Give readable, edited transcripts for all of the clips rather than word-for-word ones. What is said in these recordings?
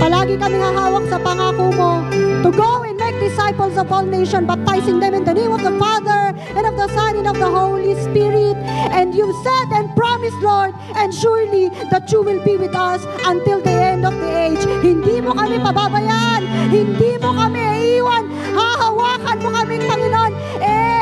Palagi kami hahawak sa pangako mo to go and make disciples of all nations, baptizing them in the name of the Father, and of the Son, and of the Holy Spirit. And you said and promised, Lord, and surely that you will be with us until the end of the age. Hindi mo kami pababayaan, hindi mo kami iiwan, hahawakan mo kami, Panginoon,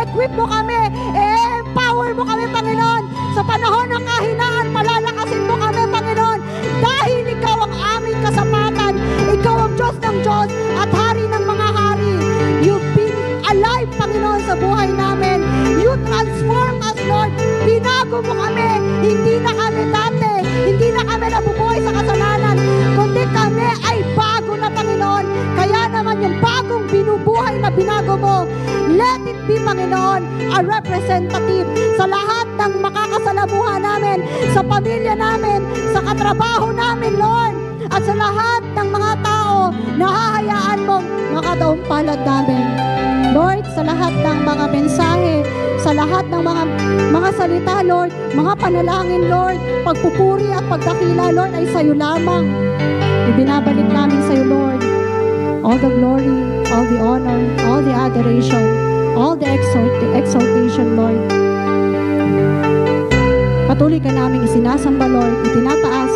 equip mo kami, empower mo kami, Panginoon, sa panahon ng kahinaan, palalakasin mo kami, Panginoon, dahil ikaw ang aming kasapatan, ikaw ang Diyos ng Diyos at Hari ng mga hari. You've been alive, Panginoon, sa buhay namin. You transform us, Lord. Binago mo kami. Hindi na kami dati. Hindi na kami nabubuhay sa kasalanan. Kundi kami ay bago na, Panginoon. Kaya naman yung bagong binubuhay na binago mo, let it be, Panginoon, a representative sa lahat ng makakasalamuha namin, sa pamilya namin, sa katrabaho namin, Lord, at sa lahat ng mga tao na hahayaan mong makadaumpalad namin. Lord, sa lahat ng mga mensahe, sa lahat ng mga salita, Lord, mga panalangin, Lord, pagpupuri at pagdakila, Lord, ay sa iyo lamang. Ibinabalik namin sa iyo, Lord, all the glory, all the honor, all the adoration, all the exaltation, Lord. Patuloy ka namin isinasamba, Lord, itinataas.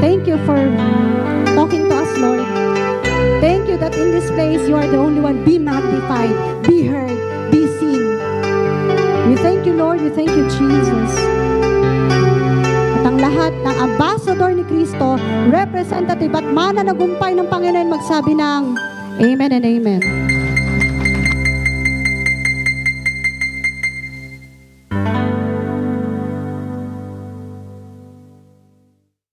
Thank you for talking to us, Lord. Thank you that in this place, you are the only one. Be magnified, be heard, be seen. We thank you, Lord. We thank you, Jesus. At ang lahat ng ambassador ni Kristo, representative at mananagumpay ng Panginoon, magsabi ng Amen and Amen.